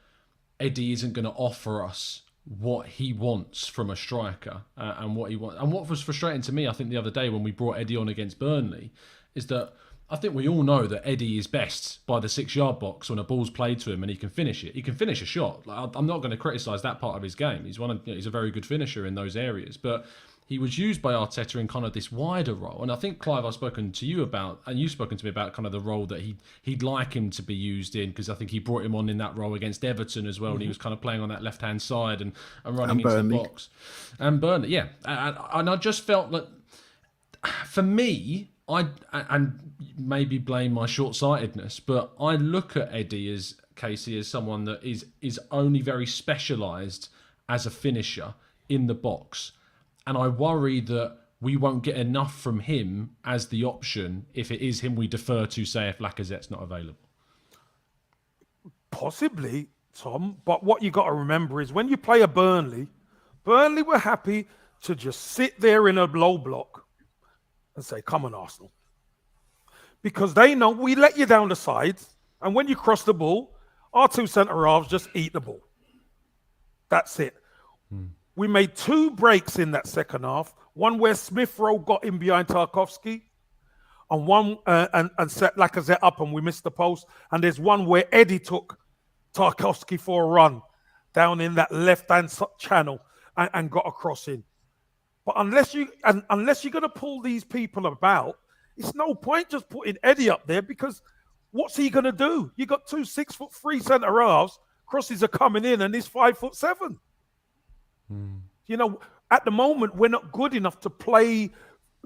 Eddie isn't going to offer us what he wants from a striker and what he wants. And what was frustrating to me, I think, the other day when we brought Eddie on against Burnley, is that I think we all know that Eddie is best by the 6-yard box when a ball's played to him and he can finish it. He can finish a shot. I'm not going to criticise that part of his game. He's a very good finisher in those areas. But he was used by Arteta in kind of this wider role. And I think, Clive, I've spoken to you about, and you've spoken to me about kind of the role that he'd like him to be used in, because I think he brought him on in that role against Everton as well, and he was kind of playing on that left-hand side and running into the box. And Burnley, yeah. And I just felt that, for me, and maybe blame my short-sightedness, but I look at Eddie as Casey as someone that is only very specialised as a finisher in the box, and I worry that we won't get enough from him as the option if it is him we defer to, say, if Lacazette's not available. Possibly, Tom, but what you got to remember is when you play a Burnley were happy to just sit there in a low block and say, come on, Arsenal. Because they know we let you down the sides, and when you cross the ball, our two centre-halves just eat the ball. That's it. We made 2 breaks in that second half. One where Smith Rowe got in behind Tarkowski, and one and set Lacazette up, and we missed the post. And there's one where Eddie took Tarkowski for a run down in that left-hand channel and got a cross in. But unless you're going to pull these people about, it's no point just putting Eddie up there, because what's he going to do? You got 2 6'3" centre halves. Crosses are coming in, and he's 5'7". You know, at the moment, we're not good enough to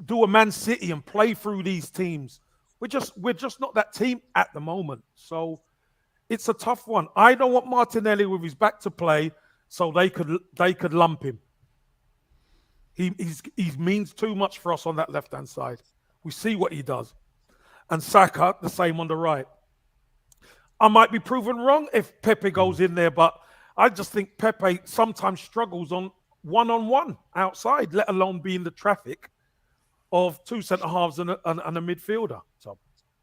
do a Man City and play through these teams. We're just not that team at the moment. So it's a tough one. I don't want Martinelli with his back to play, so they could lump him. He means too much for us on that left-hand side. We see what he does. And Saka, the same on the right. I might be proven wrong if Pepe goes in there, but I just think Pepe sometimes struggles on one-on-one outside, let alone be in the traffic of 2 centre-halves and a midfielder. So,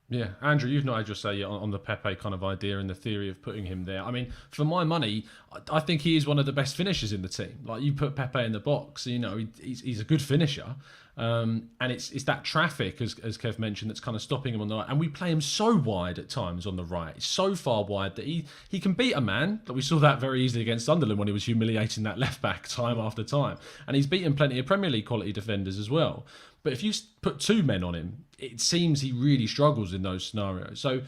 yeah, Andrew, you've not had your say yet on the Pepe kind of idea and the theory of putting him there. I mean, for my money, I think he is one of the best finishers in the team. Like, you put Pepe in the box, you know, he's a good finisher. And it's that traffic, as Kev mentioned, that's kind of stopping him on the right. And we play him so wide at times on the right. It's so far wide that he can beat a man. We saw that very easily against Sunderland when he was humiliating that left back time after time. And he's beaten plenty of Premier League quality defenders as well. But if you put 2 men on him, it seems he really struggles in those scenarios. So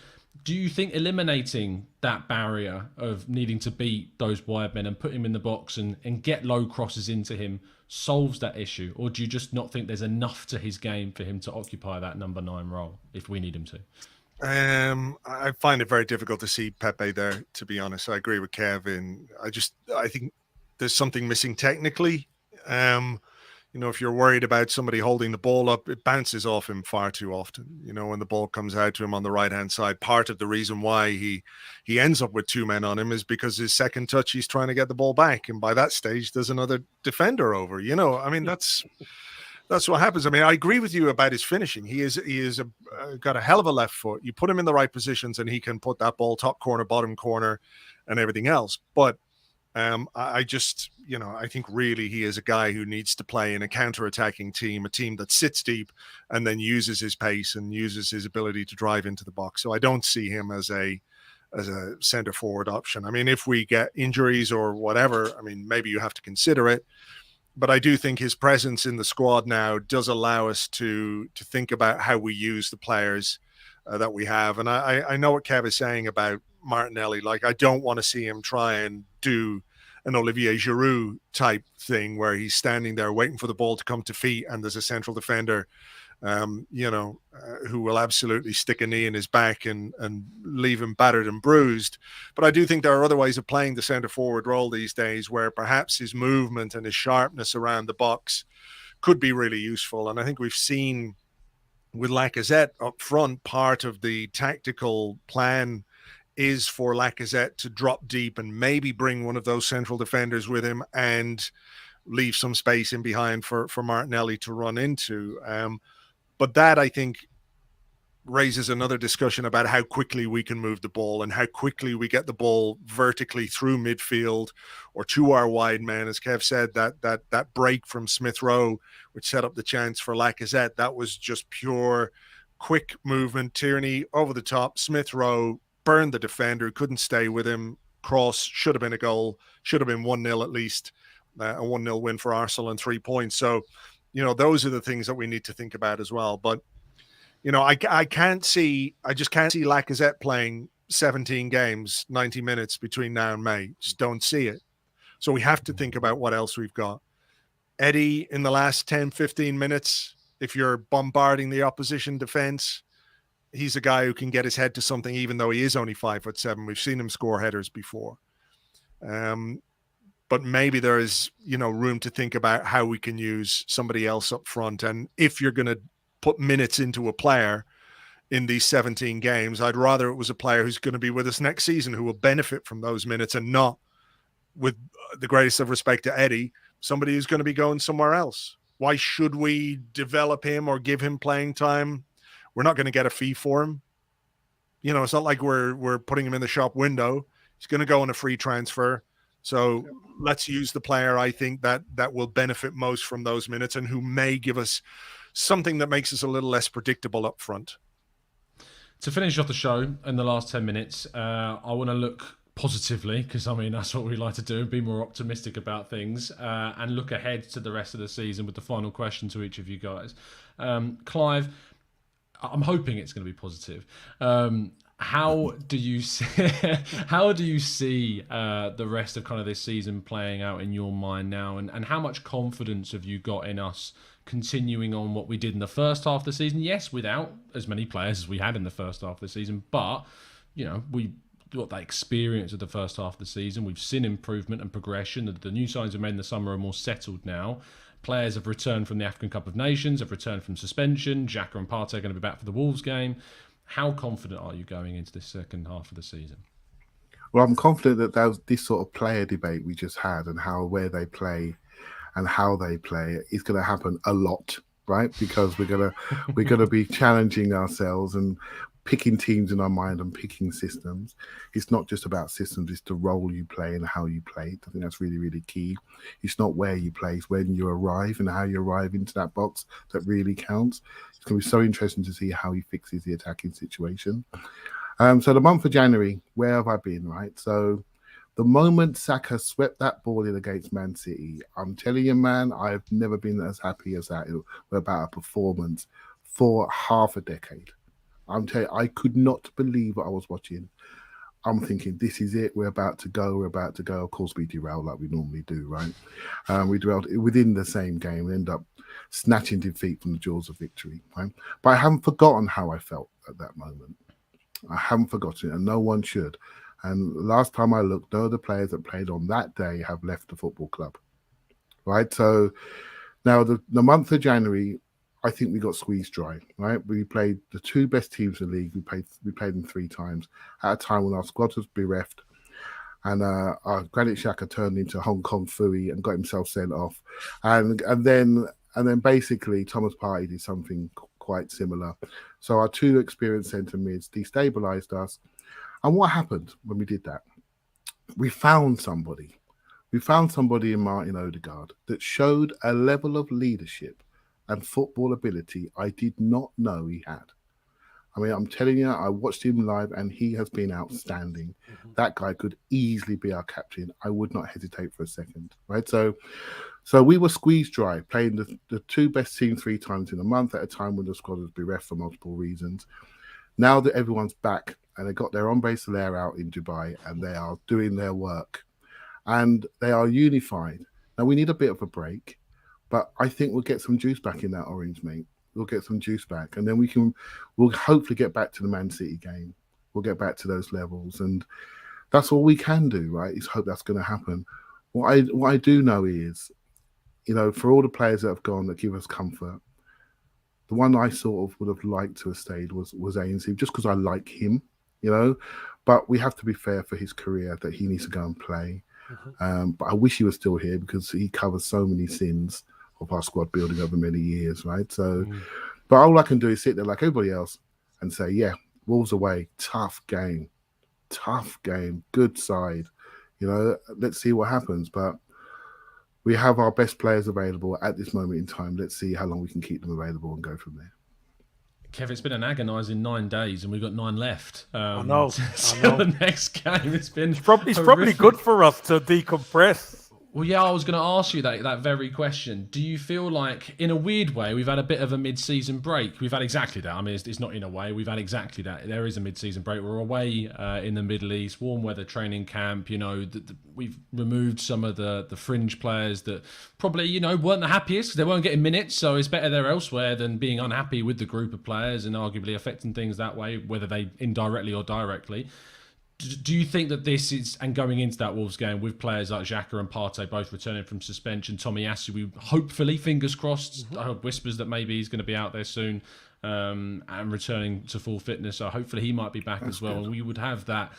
do you think eliminating that barrier of needing to beat those wide men and put him in the box and get low crosses into him solves that issue? Or do you just not think there's enough to his game for him to occupy that number 9 role if we need him to? I find it very difficult to see Pepe there, to be honest. I agree with Kevin. I think there's something missing technically. You know, if you're worried about somebody holding the ball up, it bounces off him far too often. You know, when the ball comes out to him on the right-hand side, part of the reason why he ends up with 2 men on him is because his second touch, he's trying to get the ball back. And by that stage, there's another defender over, you know. I mean, that's what happens. I mean, I agree with you about his finishing. He is got a hell of a left foot. You put him in the right positions and he can put that ball top corner, bottom corner and everything else. But I just, you know, I think really he is a guy who needs to play in a counter-attacking team, a team that sits deep and then uses his pace and uses his ability to drive into the box. So I don't see him as a center forward option. I mean, if we get injuries or whatever, I mean, maybe you have to consider it. But I do think his presence in the squad now does allow us to think about how we use the players that we have. And I know what Kev is saying about Martinelli. Like, I don't want to see him try and do an Olivier Giroud type thing where he's standing there waiting for the ball to come to feet and there's a central defender, who will absolutely stick a knee in his back and leave him battered and bruised. But I do think there are other ways of playing the centre forward role these days where perhaps his movement and his sharpness around the box could be really useful. And I think we've seen with Lacazette up front, part of the tactical plan is for Lacazette to drop deep and maybe bring one of those central defenders with him and leave some space in behind for Martinelli to run into. But that, I think, raises another discussion about how quickly we can move the ball and how quickly we get the ball vertically through midfield or to our wide men. As Kev said, that break from Smith Rowe, which set up the chance for Lacazette, that was just pure quick movement. Tierney over the top, Smith Rowe burned the defender, couldn't stay with him. Cross, should have been a goal, should have been 1-0 at least, a 1-0 win for Arsenal and 3 points. So, you know, those are the things that we need to think about as well. But, you know, I just can't see Lacazette playing 17 games, 90 minutes between now and May. Just don't see it. So we have to think about what else we've got. Eddie, in the last 10, 15 minutes, if you're bombarding the opposition defense, he's a guy who can get his head to something, even though he is only 5'7". We've seen him score headers before. But maybe there is, you know, room to think about how we can use somebody else up front. And if you're going to put minutes into a player in these 17 games, I'd rather it was a player who's going to be with us next season, who will benefit from those minutes, and not, with the greatest of respect to Eddie, somebody who's going to be going somewhere else. Why should we develop him or give him playing time? We're not going to get a fee for him. You know, it's not like we're putting him in the shop window. He's going to go on a free transfer. So let's use the player, I think, that will benefit most from those minutes and who may give us something that makes us a little less predictable up front. To finish off the show in the last 10 minutes, I want to look positively, because I mean that's what we like to do, be more optimistic about things, and look ahead to the rest of the season with the final question to each of you guys. Clive, I'm hoping it's going to be positive. How do you see, the rest of kind of this season playing out in your mind now, and how much confidence have you got in us continuing on what we did in the first half of the season? Yes, without as many players as we had in the first half of the season, but you know, we got that experience of the first half of the season. We've seen improvement and progression. The new signings we've made in the summer are more settled now. Players have returned from the African Cup of Nations, have returned from suspension. Xhaka and Partey are going to be back for the Wolves game. How confident are you going into this second half of the season? Well, I'm confident that this sort of player debate we just had and where they play and how they play is going to happen a lot, right? Because we're gonna be challenging ourselves and picking teams in our mind and picking systems. It's not just about systems, it's the role you play and how you play. I think that's really, really key. It's not where you play, it's when you arrive and how you arrive into that box that really counts. It's going to be so interesting to see how he fixes the attacking situation. So the month of January, where have I been, right? So the moment Saka swept that ball in against Man City, I'm telling you, man, I've never been as happy as that about a performance for half a decade. I'm telling you, I could not believe what I was watching. I'm thinking, this is it. We're about to go. Of course, we derailed like we normally do, right? We derailed within the same game. We end up snatching defeat from the jaws of victory, right? But I haven't forgotten how I felt at that moment. I haven't forgotten it, and no one should. And last time I looked, none of the players that played on that day have left the football club, right? So now the month of January, I think we got squeezed dry, right? We played the two best teams in the league. We played them 3 times at a time when our squad was bereft, and our Granit Xhaka turned into Hong Kong Fooey and got himself sent off, and then basically Thomas Partey did something quite similar. So our 2 experienced centre mids destabilised us. And what happened when we did that? We found somebody. We found somebody in Martin Odegaard that showed a level of leadership and football ability I did not know he had. I mean, I'm telling you, I watched him live and he has been outstanding. That guy could easily be our captain. I would not hesitate for a second, right? So we were squeezed dry, playing the 2 best teams 3 times in a month at a time when the squad was bereft for multiple reasons. Now that everyone's back and they got their Ombre Solaire out in Dubai and they are doing their work and they are unified. Now we need a bit of a break, but I think we'll get some juice back in that orange, mate. We'll get some juice back, and then we'll hopefully get back to the Man City game. We'll get back to those levels, and that's all we can do, right? Is hope that's going to happen. What I do know is, you know, for all the players that have gone that give us comfort, the one I sort of would have liked to have stayed was ANC, just because I like him, you know. But we have to be fair for his career that he needs to go and play. But I wish he was still here because he covers so many sins of our squad building over many years, right? So, but all I can do is sit there like everybody else and say, yeah, Wolves away, tough game, good side. You know, let's see what happens. But we have our best players available at this moment in time. Let's see how long we can keep them available and go from there. Kev, it's been an agonising 9 days and we've got 9 left. I know. The next game, it's probably good for us to decompress. Well, yeah, I was going to ask you that very question. Do you feel like, in a weird way, we've had a bit of a mid-season break? We've had exactly that. I mean, it's not in a way. We've had exactly that. There is a mid-season break. We're away in the Middle East, warm weather training camp. You know, we've removed some of the fringe players that probably, you know, weren't the happiest because they weren't getting minutes. So it's better they're elsewhere than being unhappy with the group of players and arguably affecting things that way, whether they indirectly or directly. Do you think that this is, and going into that Wolves game with players like Xhaka and Partey both returning from suspension, Tommy Asu, we hopefully, fingers crossed, I heard whispers that maybe he's going to be out there soon and returning to full fitness, so hopefully he might be back as well. Good. And we would have that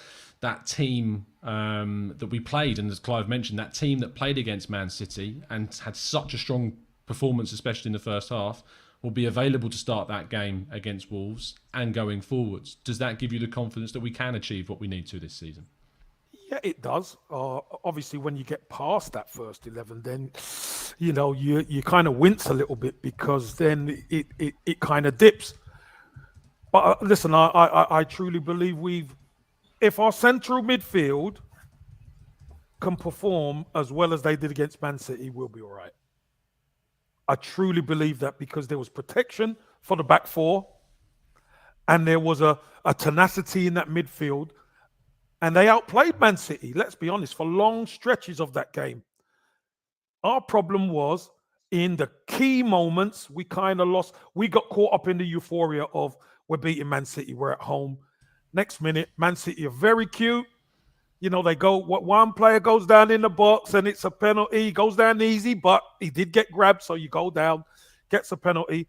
that team that we played, and as Clive mentioned, that team that played against Man City and had such a strong performance, especially in the first half, will be available to start that game against Wolves and going forwards. Does that give you the confidence that we can achieve what we need to this season? Yeah, it does. Obviously, when you get past that first 11, then you kind of wince a little bit, because then it kind of dips. But listen, I truly believe if our central midfield can perform as well as they did against Man City, we'll be all right. I truly believe that, because there was protection for the back four, and there was a tenacity in that midfield, and they outplayed Man City, let's be honest, for long stretches of that game. Our problem was in the key moments, we kind of lost. We got caught up in the euphoria of we're beating Man City, we're at home. Next minute, Man City are very cute. They go, one player goes down in the box and it's a penalty. He goes down easy, but he did get grabbed. So you go down, gets a penalty,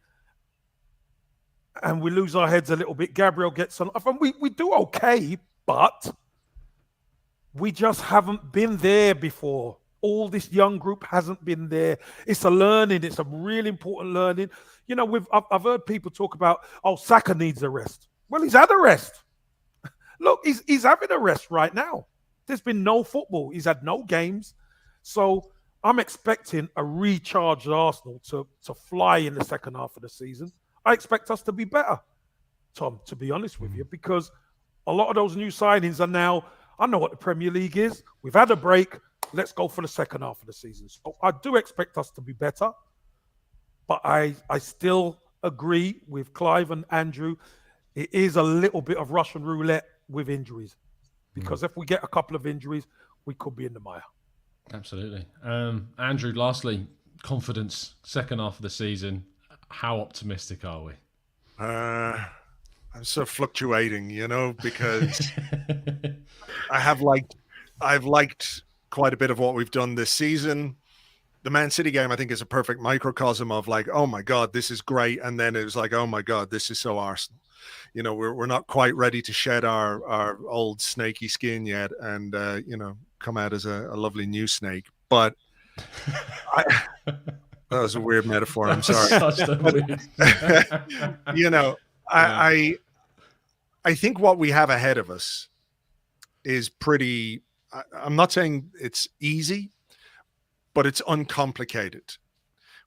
and we lose our heads a little bit. Gabriel gets on. We do okay, but we just haven't been there before. All this young group hasn't been there. It's a learning. It's a really important learning. I've heard people talk about, Saka needs a rest. Well, he's had a rest. Look, he's having a rest right now. There's been no football. He's had no games. So I'm expecting a recharged Arsenal to fly in the second half of the season. I expect us to be better, Tom, to be honest with you, because a lot of those new signings are now, I know what the Premier League is. We've had a break. Let's go for the second half of the season. So I do expect us to be better. But I still agree with Clive and Andrew. It is a little bit of Russian roulette with injuries. Because if we get a couple of injuries, we could be in the mire. Absolutely. Andrew, lastly, confidence, second half of the season. How optimistic are we? I'm so fluctuating, because I've liked quite a bit of what we've done this season. The Man City game, I think, is a perfect microcosm of like, oh my God, this is great. And then it was like, oh my God, this is so Arsenal. We're not quite ready to shed our old snaky skin yet and, come out as a lovely new snake. But that was a weird metaphor. I'm sorry. I think what we have ahead of us is pretty, I'm not saying it's easy, but it's uncomplicated.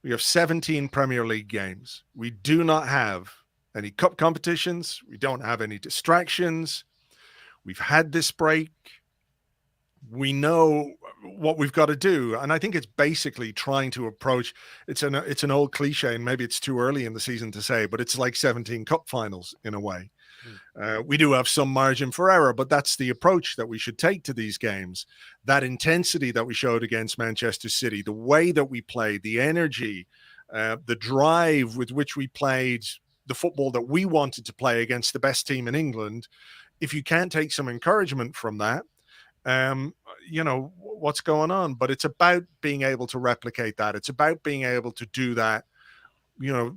We have 17 Premier League games. We do not have any cup competitions. We don't have any distractions. We've had this break. We know what we've got to do. And I think it's basically trying to approach, it's an old cliche, and maybe it's too early in the season to say, but it's like 17 cup finals in a way. We do have some margin for error, but that's the approach that we should take to these games. That intensity that we showed against Manchester City, the way that we played, the energy, the drive with which we played the football that we wanted to play against the best team in England. If you can't take some encouragement from that, what's going on? But it's about being able to replicate that. It's about being able to do that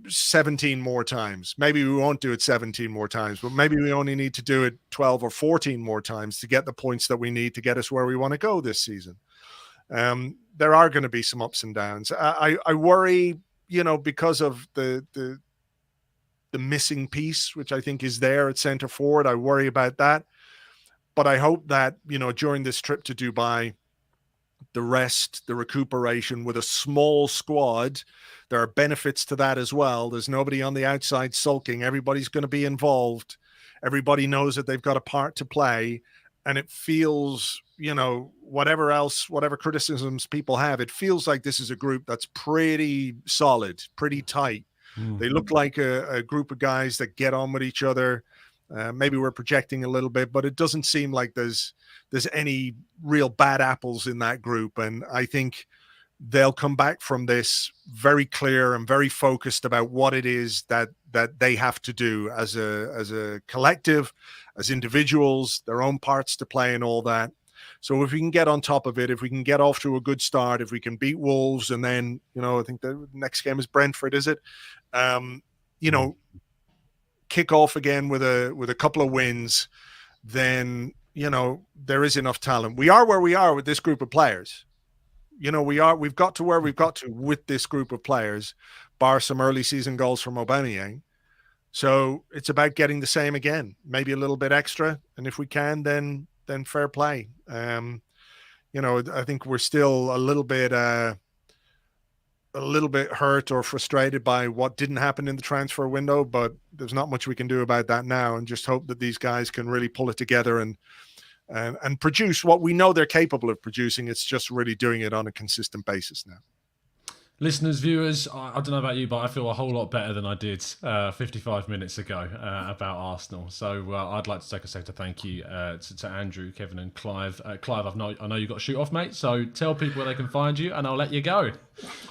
17 more times. Maybe we won't do it 17 more times, but maybe we only need to do it 12 or 14 more times to get the points that we need to get us where we want to go this season. There are going to be some ups and downs. I worry, because of the missing piece, which I think is there at center forward. I worry about that. But I hope that, during this trip to Dubai, the rest, the recuperation with a small squad, there are benefits to that as well. There's nobody on the outside sulking. Everybody's going to be involved. Everybody knows that they've got a part to play. And it feels, whatever criticisms people have, it feels like this is a group that's pretty solid, pretty tight. They look like a group of guys that get on with each other. Maybe we're projecting a little bit, but it doesn't seem like there's any real bad apples in that group. And I think they'll come back from this very clear and very focused about what it is that they have to do as a collective, as individuals, their own parts to play and all that. So if we can get on top of it, if we can get off to a good start, if we can beat Wolves, and then, I think the next game is Brentford, is it? Kick off again with a couple of wins, then there is enough talent. We are where we are with this group of players. We've got to where we've got to with this group of players, bar some early season goals from Aubameyang. So it's about getting the same again, maybe a little bit extra. And if we can, then fair play. I think we're still a little bit hurt or frustrated by what didn't happen in the transfer window, but there's not much we can do about that now, and just hope that these guys can really pull it together and produce what we know they're capable of producing. It's just really doing it on a consistent basis now. Listeners, viewers, I don't know about you, but I feel a whole lot better than I did 55 minutes ago about Arsenal. So I'd like to take a second to thank you to Andrew, Kevin and Clive. Clive, I know you've got to shoot off, mate, so tell people where they can find you and I'll let you go.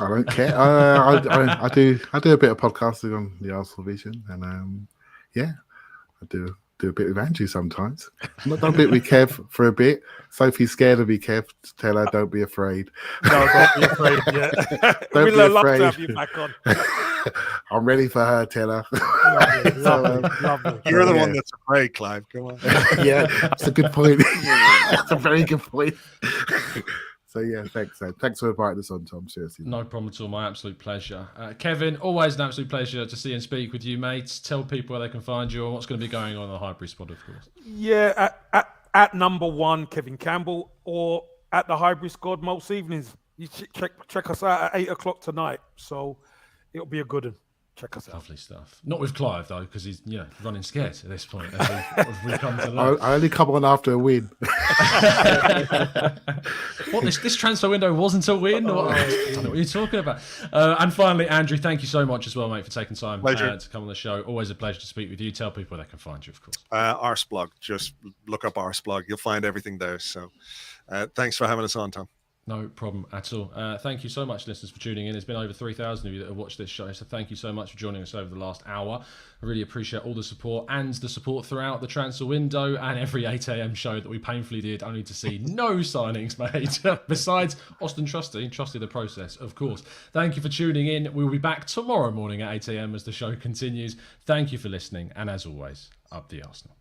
I don't care. I do a bit of podcasting on the Arsenal Vision, and I do a bit with Andrew sometimes. I've done a bit with Kev for a bit. Sophie's scared of me, Kev. Tell her, don't be afraid. No, don't be afraid. Yeah, don't be love afraid. to have you back on. I'm ready for her. Tell her. Lovely. You're the one that's afraid, Clive. Come on. Yeah, that's a good point. That's a very good point. So yeah, thanks. Thanks for inviting us on, Tom. Seriously. No problem at all. My absolute pleasure. Kevin, always an absolute pleasure to see and speak with you, mates. Tell people where they can find you and what's going to be going on in the Highbury Squad, of course. Yeah, at number 1, Kevin Campbell, or at the Highbury Squad most evenings. You check us out at 8 o'clock tonight. So it'll be a good one. Check us out. Lovely stuff. Not with Clive, though, because he's running scared at this point. As we come to learn. I only come on after a win. What, this transfer window wasn't a win? I don't know what you're talking about. And finally, Andrew, thank you so much as well, mate, for taking time to come on the show. Always a pleasure to speak with you. Tell people where they can find you, of course. Arseblog. Just look up Arseblog. You'll find everything there. So thanks for having us on, Tom. No problem at all. Thank you so much, listeners, for tuning in. There's been over 3,000 of you that have watched this show, so thank you so much for joining us over the last hour. I really appreciate all the support and the support throughout the transfer window and every 8 a.m. show that we painfully did, only to see no signings made. Besides Austin Trusty the process, of course. Thank you for tuning in. We'll be back tomorrow morning at 8 a.m. as the show continues. Thank you for listening, and as always, up the Arsenal.